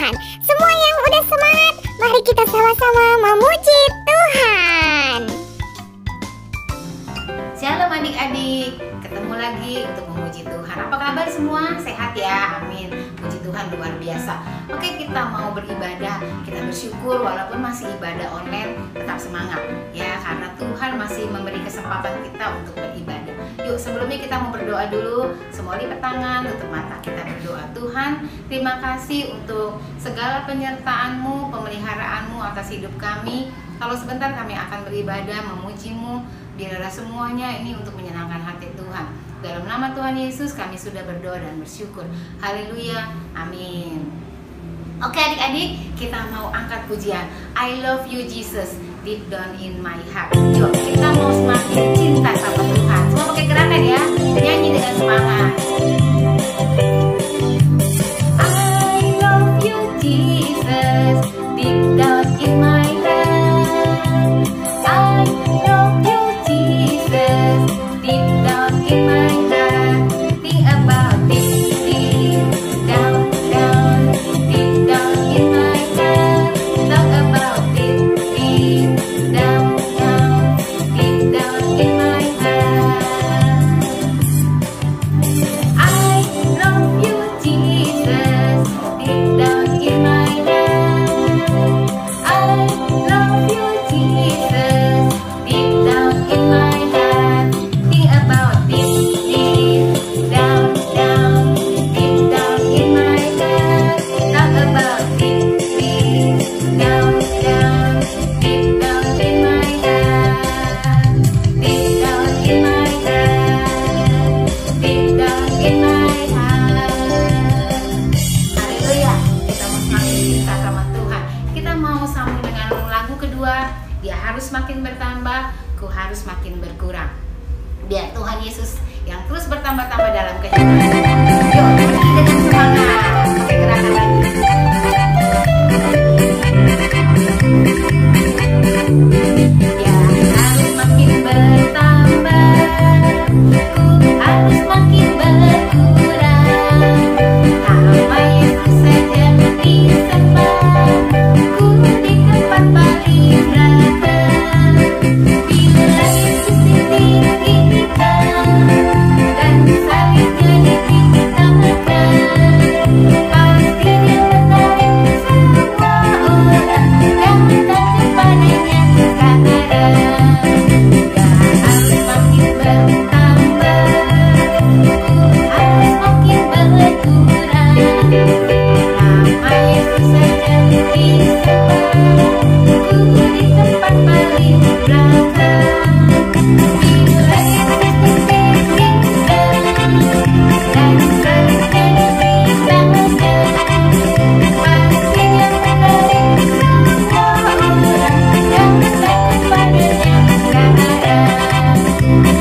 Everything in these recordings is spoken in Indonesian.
Tuhan. Semua yang udah semangat, mari kita sama-sama memuji Tuhan. Shalom adik-adik, ketemu lagi untuk memuji Tuhan. Apa kabar semua? Sehat ya? Amin. Puji Tuhan luar biasa. Oke, kita mau beribadah, kita bersyukur walaupun masih ibadah online, tetap semangat ya, karena Tuhan masih memberi kesempatan kita untuk beribadah. Yuk, sebelumnya kita mau berdoa dulu. Semua lipat tangan, tutup mata, kita berdoa. Tuhan, terima kasih untuk segala penyertaan-Mu, pemeliharaanmu atas hidup kami. Kalau sebentar kami akan beribadah, memuji-Mu, biarlah semuanya ini untuk menyenangkan hati Tuhan. Dalam nama Tuhan Yesus kami sudah berdoa dan bersyukur. Haleluya, amin. Oke adik-adik, kita mau angkat pujian I love you Jesus, deep down in my heart. Yuk, kita mau semakin cinta sama Tuhan. Semua pakai gerakan ya, nyanyi dengan semangat. I love you Jesus, deep down in my heart. I love you Jesus, deep down in my heart. Think about it, deep down, deep down in my heart. Talk about it, deep down, deep down in my heart. I love you Jesus, deep down in my heart. I love you Jesus, deep down in my heart. Think about it, deep down, deep down in my heart. Talk about it, deep down, deep down in my heart. Deep down in my heart. Deep down in my heart. Haleluya, kita mau semakin cinta sama Tuhan. Kita mau sambung dengan lagu kedua. Dia harus makin bertambah, ku harus makin berkurang. Biar Tuhan Yesus yang terus bertambah-tambah dalam kehidupan kita. Yuk, nyanyi dengan semangat. Pakai gerakan lagi. Dia harus makin bertambah, ku harus makin berkurang. Nama Yesus saja disembah, ku di tempat paling belakang. Bila Yesus ditinggikan dan salibnya ditinggikan, pasti Dia menarik semua orang yang datang kepadanya sekarang. Dia harus makin bertambah, ku harus makin berkurang. Nama Yesus saja disembah, ku di tempat paling belakang. Bila Yesus ditinggikan dan salibnya ditinggikan, pasti Dia menarik semua orang yang datang kepadanya sekarang.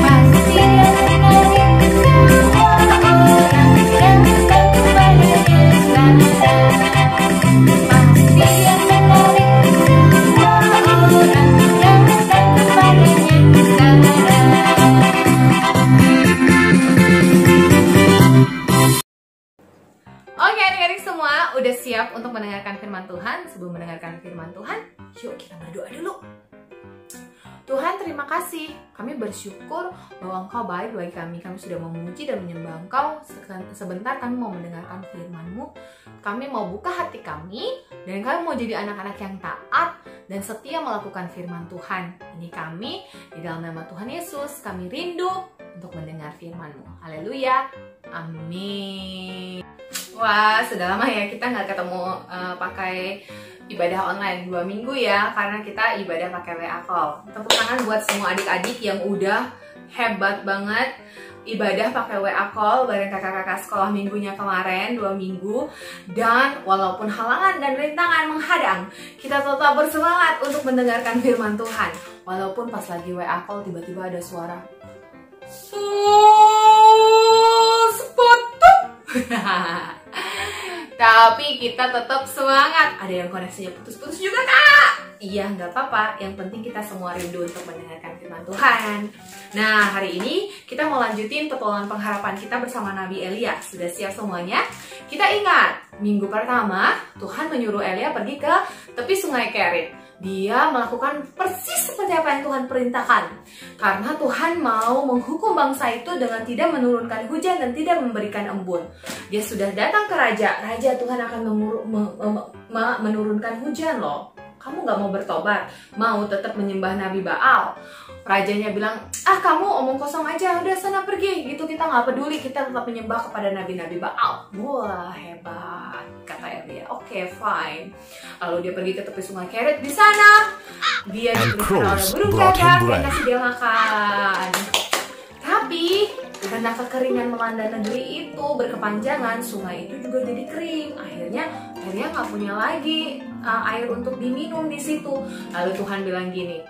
Pasti Dia menarik semua orang yang datang kepadanya sekarang. Pasti Dia menarik semua orang yang datang kepadanya sekarang. Oke adik-adik semua, udah siap untuk mendengarkan firman Tuhan? Sebelum mendengarkan firman Tuhan, yuk kita berdoa dulu. Tuhan, terima kasih. Kami bersyukur bahwa Engkau baik bagi kami. Kami sudah memuji dan menyembah Engkau. Sebentar kami mau mendengarkan firman-Mu. Kami mau buka hati kami, dan kami mau jadi anak-anak yang taat dan setia melakukan firman Tuhan. Ini kami, di dalam nama Tuhan Yesus, kami rindu untuk mendengar firman-Mu. Haleluya. Amin. Wah, sudah lama ya kita nggak ketemu pakai ibadah online 2 minggu ya, karena kita ibadah pakai WA call. Tepuk tangan buat semua adik-adik yang udah hebat banget ibadah pakai WA call bareng kakak-kakak sekolah minggunya kemarin 2 minggu. Dan walaupun halangan dan rintangan menghadang, kita tetap bersemangat untuk mendengarkan firman Tuhan. Walaupun pas lagi WA call tiba-tiba ada suara sepotong. Tapi kita tetap semangat. Ada yang koneksinya putus-putus juga, Kak. Iya, nggak apa-apa. Yang penting kita semua rindu untuk mendengarkan firman Tuhan. Nah, hari ini kita mau lanjutin petualangan pengharapan kita bersama Nabi Elia. Sudah siap semuanya? Kita ingat, Minggu pertama, Tuhan menyuruh Elia pergi ke tepi sungai Kerit. Dia melakukan persis seperti apa yang Tuhan perintahkan. Karena Tuhan mau menghukum bangsa itu dengan tidak menurunkan hujan dan tidak memberikan embun. Dia sudah datang ke raja. Raja, Tuhan akan menurunkan hujan loh. Kamu gak mau bertobat, mau tetap menyembah Nabi Baal. Rajanya bilang, kamu omong kosong aja, udah sana pergi. Gitu, kita gak peduli, kita tetap menyembah kepada Nabi-Nabi Baal. Wah, hebat, kata Elia. Oke, fine. Lalu dia pergi ke tepi sungai Kerit. Di sana, dia diberikan oleh burung gagak yang kasih dia makan. Tapi, karena kekeringan melanda negeri itu berkepanjangan, sungai itu juga jadi kering. Akhirnya Elia nggak punya lagi air untuk diminum di situ. Lalu Tuhan bilang gini,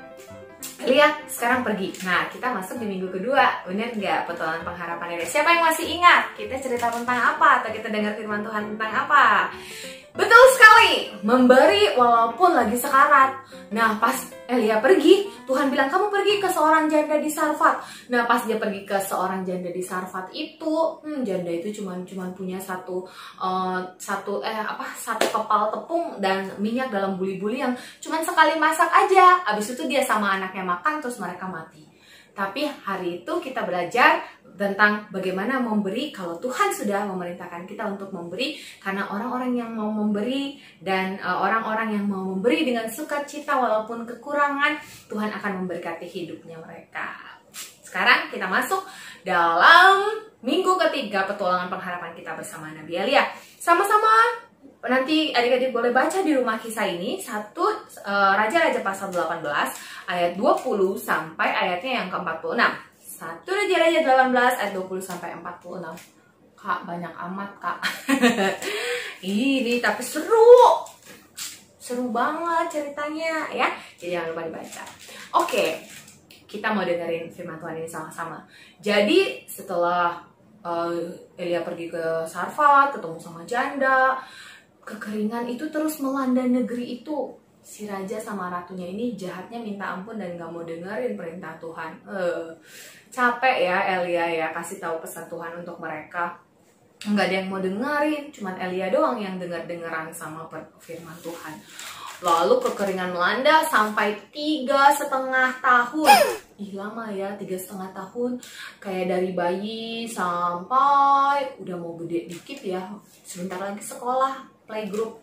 Elia, sekarang pergi. Nah, kita masuk di minggu kedua. Bener nggak petualangan pengharapan Elia? Siapa yang masih ingat? Kita cerita tentang apa? Atau kita dengar firman Tuhan tentang apa? Betul sekali, memberi walaupun lagi sekarat. Nah, pas Elia pergi, Tuhan bilang, kamu pergi ke seorang janda di Sarfat. Nah, pas dia pergi ke seorang janda di Sarfat itu, janda itu cuman punya satu kepal tepung dan minyak dalam buli-buli yang cuman sekali masak aja. Abis itu dia sama anaknya makan, terus mereka mati. Tapi hari itu kita belajar tentang bagaimana memberi kalau Tuhan sudah memerintahkan kita untuk memberi, karena orang-orang yang mau memberi dan orang-orang yang mau memberi dengan sukacita walaupun kekurangan, Tuhan akan memberkati hidupnya mereka. Sekarang kita masuk dalam minggu ketiga petualangan pengharapan kita bersama Nabi Elia. Sama-sama nanti adik-adik boleh baca di rumah kisah ini, Raja-Raja pasal 18 ayat 20 sampai ayatnya yang ke-46. 1 Raja-Raja 18 ayat 20 sampai 46. Kak, banyak amat, Kak. Ini tapi seru. Seru banget ceritanya ya. Jadi jangan lupa dibaca. Oke. Kita mau dengerin firman Tuhan ini sama-sama. Jadi setelah Elia pergi ke Sarfat, ketemu sama janda, kekeringan itu terus melanda negeri itu. Si raja sama ratunya ini jahatnya minta ampun dan gak mau dengerin perintah Tuhan. Capek ya Elia ya kasih tahu pesan Tuhan untuk mereka. Nggak ada yang mau dengerin, cuman Elia doang yang dengar-dengaran sama firman Tuhan. Lalu kekeringan melanda sampai 3,5 tahun. Ih, lama ya, 3,5 tahun. Kayak dari bayi sampai udah mau gede dikit ya. Sebentar lagi sekolah, playgroup.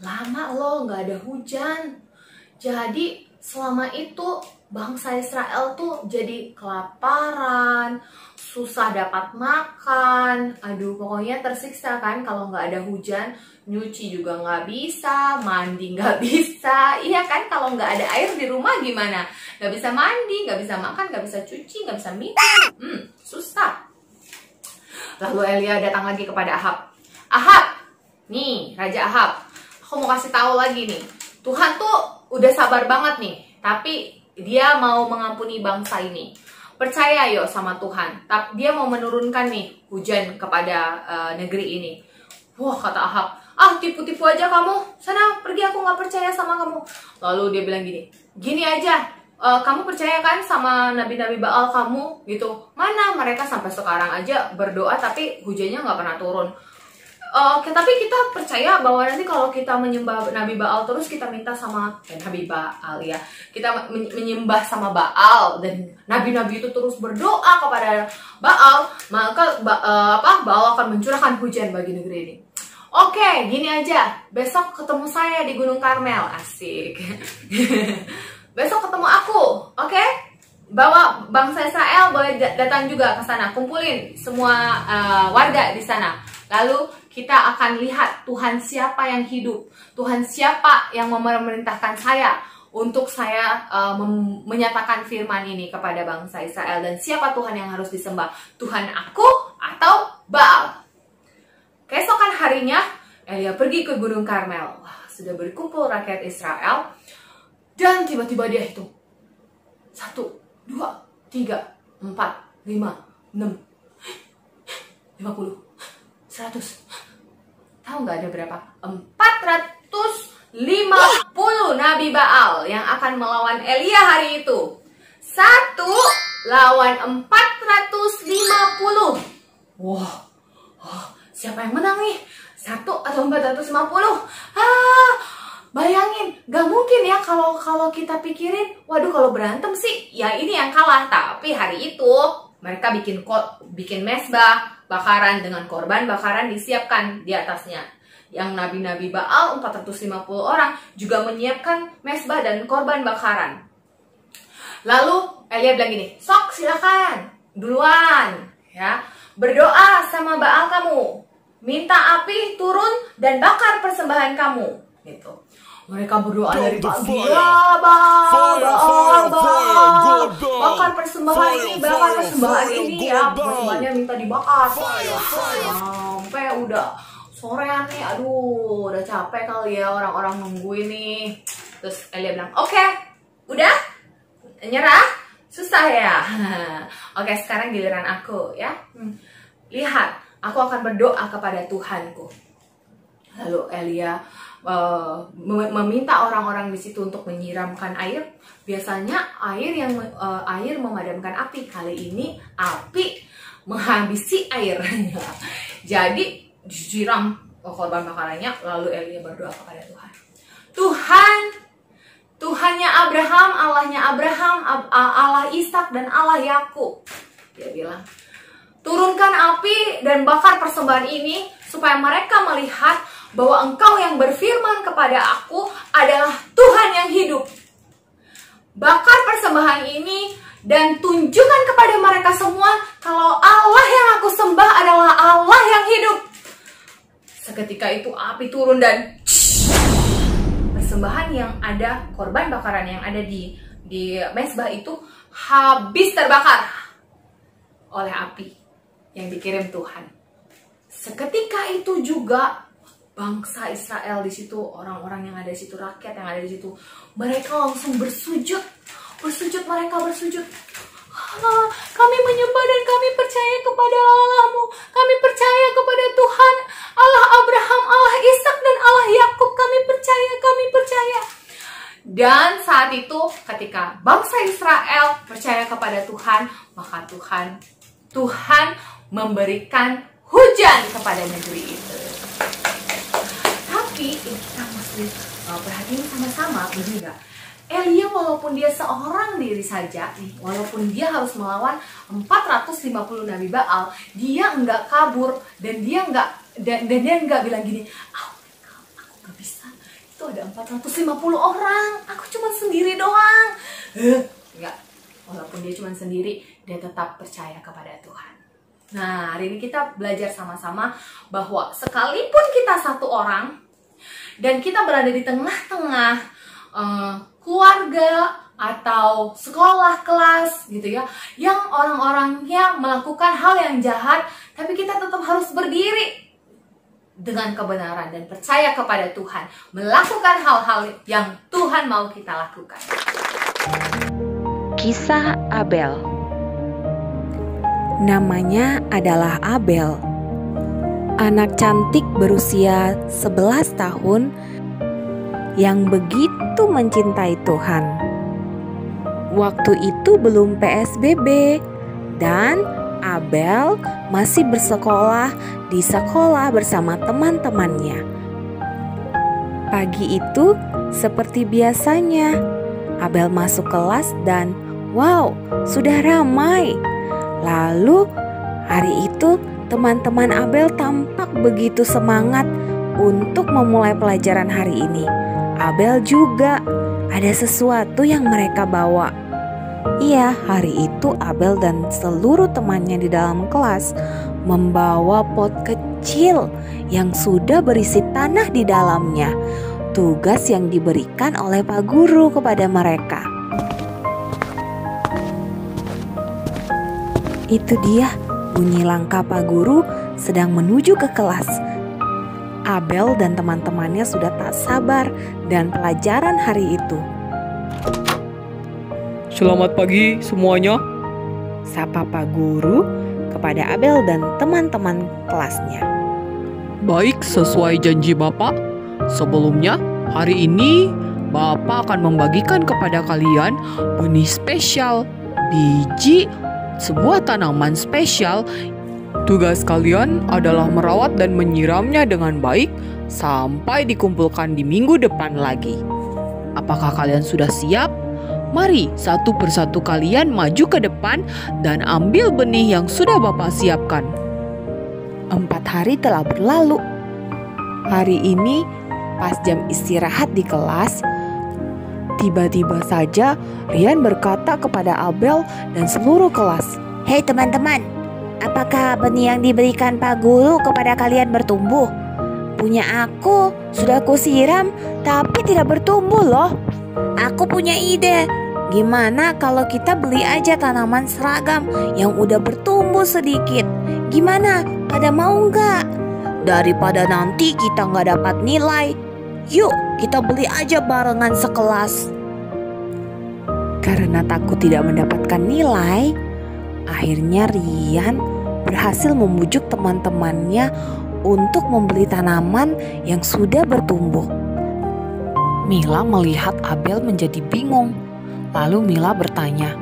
Lama loh, nggak ada hujan. Jadi selama itu bangsa Israel tuh jadi kelaparan, susah dapat makan. Aduh, pokoknya tersiksa kan kalau nggak ada hujan. Nyuci juga nggak bisa, mandi nggak bisa. Iya kan, kalau nggak ada air di rumah gimana? Nggak bisa mandi, nggak bisa makan, nggak bisa cuci, nggak bisa minum. Susah. Lalu Elia datang lagi kepada Ahab. Ahab, nih Raja Ahab, aku mau kasih tahu lagi nih. Tuhan tuh udah sabar banget nih, tapi dia mau mengampuni bangsa ini. Percaya yuk sama Tuhan. Tapi dia mau menurunkan nih hujan kepada negeri ini. Wah, kata Ahab, tipu-tipu aja kamu. Sana pergi, aku nggak percaya sama kamu. Lalu dia bilang gini aja. Kamu percaya kan sama nabi-nabi Baal kamu gitu? Mana mereka sampai sekarang aja berdoa tapi hujannya nggak pernah turun. Tapi kita percaya bahwa nanti kalau kita menyembah Nabi Baal terus kita minta sama Nabi Baal ya, kita menyembah sama Baal dan nabi-nabi itu terus berdoa kepada Baal, maka Baal akan mencurahkan hujan bagi negeri ini. Oke, gini aja, besok ketemu saya di Gunung Karmel, asik. Besok ketemu aku, oke? Bawa bangsa Israel boleh datang juga ke sana, kumpulin semua warga di sana. Lalu kita akan lihat Tuhan siapa yang hidup, Tuhan siapa yang memerintahkan saya untuk saya menyatakan firman ini kepada bangsa Israel, dan siapa Tuhan yang harus disembah, Tuhan aku atau Baal. Keesokan harinya Elia pergi ke Gunung Karmel. Wah, sudah berkumpul rakyat Israel dan tiba-tiba dia hitung 1, 2, 3, 4, 5, 6, 50, 100. Tahu nggak ada berapa? 450 Nabi Baal yang akan melawan Elia hari itu. 1 lawan 450. Wah, siapa yang menang nih? 1 atau 450? Bayangin, gak mungkin ya kalau kita pikirin, waduh kalau berantem sih ya ini yang kalah. Tapi hari itu mereka bikin mesbah bakaran dengan korban bakaran disiapkan di atasnya. Yang nabi-nabi Baal 450 orang juga menyiapkan mesbah dan korban bakaran. Lalu Elia bilang gini, sok silakan duluan ya, berdoa sama Baal kamu, minta api turun dan bakar persembahan kamu gitu. Mereka berdoa dari pagi, ya Baal, bakar persembahan ini, bakar persembahan ini ya, persembahannya minta dibakar sampai udah sorean nih. Aduh, udah capek kali ya orang-orang nungguin nih. Terus Elia bilang, oke, udah nyerah, susah ya. Oke, sekarang giliran aku ya. Lihat, aku akan berdoa kepada Tuhanku. Lalu Elia meminta orang-orang di situ untuk menyiramkan air. Biasanya air memadamkan api. Kali ini api menghabisi air. Jadi disiram korban bakarannya. Lalu Elia berdoa kepada Tuhan. Tuhannya Abraham, Allah Ishak dan Allah Yakub. Dia bilang, turunkan api dan bakar persembahan ini supaya mereka melihat bahwa Engkau yang berfirman kepada aku adalah Tuhan yang hidup. Bakar persembahan ini dan tunjukkan kepada mereka semua kalau Allah yang aku sembah adalah Allah yang hidup. Seketika itu api turun dan persembahan yang ada, korban bakaran yang ada di mesbah itu habis terbakar oleh api yang dikirim Tuhan. Seketika itu juga bangsa Israel di situ, orang-orang yang ada di situ, rakyat yang ada di situ, mereka langsung bersujud. Mereka bersujud. Kami menyembah dan kami percaya kepada Allah-Mu. Kami percaya kepada Tuhan, Allah Abraham, Allah Ishak dan Allah Yakub. Kami percaya. Dan saat itu ketika bangsa Israel percaya kepada Tuhan, maka Tuhan memberikan hujan kepada negeri itu. Tapi kita mesti perhatiin sama-sama, begini nggak? Elia walaupun dia seorang diri saja nih, walaupun dia harus melawan 450 nabi Baal, dia nggak kabur dan dia nggak bilang gini, aku nggak bisa, itu ada 450 orang, aku cuma sendiri doang. Nggak, walaupun dia cuma sendiri, dia tetap percaya kepada Tuhan. Nah, hari ini kita belajar sama-sama bahwa sekalipun kita satu orang dan kita berada di tengah-tengah keluarga atau sekolah, kelas gitu ya, yang orang-orangnya melakukan hal yang jahat, tapi kita tetap harus berdiri dengan kebenaran dan percaya kepada Tuhan, melakukan hal-hal yang Tuhan mau kita lakukan. Kisah Abel. Namanya adalah Abel. Anak cantik berusia 11 tahun yang begitu mencintai Tuhan. Waktu itu belum PSBB dan Abel masih bersekolah di sekolah bersama teman-temannya. Pagi itu seperti biasanya, Abel masuk kelas dan wow, sudah ramai. Lalu hari itu teman-teman Abel tampak begitu semangat untuk memulai pelajaran hari ini. Abel juga ada sesuatu yang mereka bawa. Iya, hari itu Abel dan seluruh temannya di dalam kelas membawa pot kecil yang sudah berisi tanah di dalamnya. Tugas yang diberikan oleh Pak Guru kepada mereka. Itu dia bunyi langkah Pak Guru sedang menuju ke kelas. Abel dan teman-temannya sudah tak sabar dan pelajaran hari itu. Selamat pagi semuanya, sapa Pak Guru kepada Abel dan teman-teman kelasnya. Baik, sesuai janji Bapak, sebelumnya hari ini Bapak akan membagikan kepada kalian benih spesial, biji sebuah tanaman spesial Tugas kalian adalah merawat dan menyiramnya dengan baik sampai dikumpulkan di minggu depan lagi. Apakah kalian sudah siap? Mari satu persatu kalian maju ke depan dan ambil benih yang sudah Bapak siapkan. 4 hari telah berlalu. Hari ini pas jam istirahat di kelas, tiba-tiba saja Rian berkata kepada Abel dan seluruh kelas, Hei teman-teman, apakah benih yang diberikan Pak Guru kepada kalian bertumbuh? Punya aku sudah kusiram tapi tidak bertumbuh loh. Aku punya ide. Gimana kalau kita beli aja tanaman seragam yang udah bertumbuh sedikit? Gimana? Pada mau nggak? Daripada nanti kita nggak dapat nilai, yuk kita beli aja barengan sekelas. karena takut tidak mendapatkan nilai, akhirnya Rian berhasil membujuk teman-temannya untuk membeli tanaman yang sudah bertumbuh. Mila melihat Abel menjadi bingung. Lalu Mila bertanya,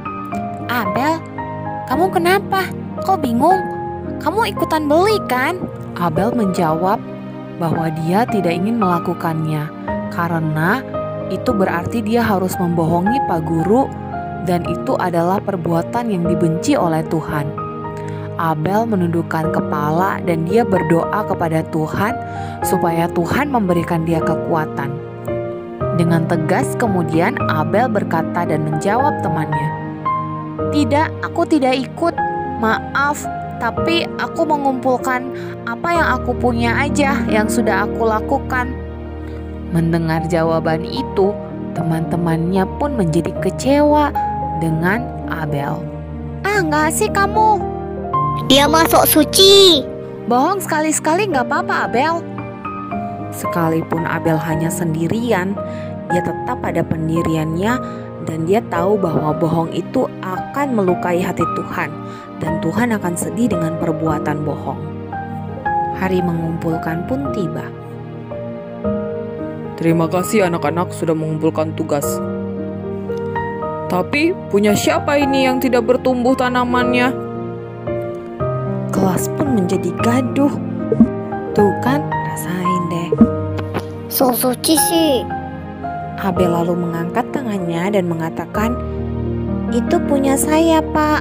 Abel, kamu kenapa? Kok bingung? Kamu ikutan beli kan? Abel menjawab bahwa dia tidak ingin melakukannya karena itu berarti dia harus membohongi Pak Guru dan itu adalah perbuatan yang dibenci oleh Tuhan. Abel menundukkan kepala dan dia berdoa kepada Tuhan supaya Tuhan memberikan dia kekuatan. Dengan tegas kemudian Abel berkata dan menjawab temannya, "Tidak, aku tidak ikut. Maaf, tapi aku mengumpulkan apa yang aku punya aja yang sudah aku lakukan." Mendengar jawaban itu, teman-temannya pun menjadi kecewa dengan Abel. Enggak sih kamu. Dia masuk suci. Bohong sekali-sekali gak apa-apa Abel. Sekalipun Abel hanya sendirian, dia tetap pada pendiriannya dan dia tahu bahwa bohong itu akan melukai hati Tuhan dan Tuhan akan sedih dengan perbuatan bohong. Hari mengumpulkan pun tiba. Terima kasih anak-anak sudah mengumpulkan tugas. Tapi punya siapa ini yang tidak bertumbuh tanamannya? Kelas pun menjadi gaduh. Tuh kan, rasain deh. So suci sih. Abel lalu mengangkat tangannya dan mengatakan, "Itu punya saya, Pak."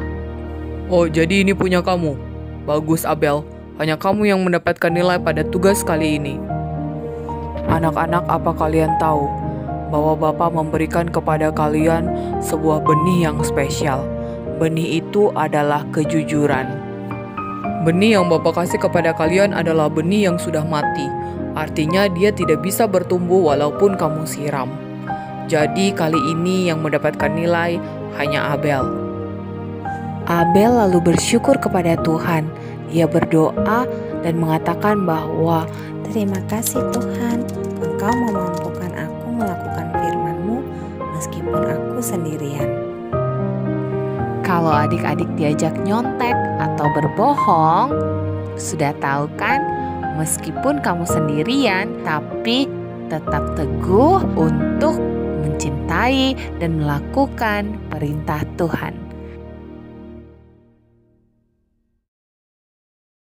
Oh, jadi ini punya kamu. Bagus Abel, hanya kamu yang mendapatkan nilai pada tugas kali ini. Anak-anak, apa kalian tahu bahwa Bapak memberikan kepada kalian sebuah benih yang spesial? Benih itu adalah kejujuran. Benih yang Bapak kasih kepada kalian adalah benih yang sudah mati. Artinya dia tidak bisa bertumbuh walaupun kamu siram. Jadi kali ini yang mendapatkan nilai hanya Abel. Abel lalu bersyukur kepada Tuhan. Dia berdoa dan mengatakan bahwa, "Terima kasih Tuhan, Engkau memampukan aku melakukan firman-Mu meskipun aku sendirian." Kalau adik-adik diajak nyontek atau berbohong, sudah tahu kan? Meskipun kamu sendirian, tapi tetap teguh untuk mencintai dan melakukan perintah Tuhan.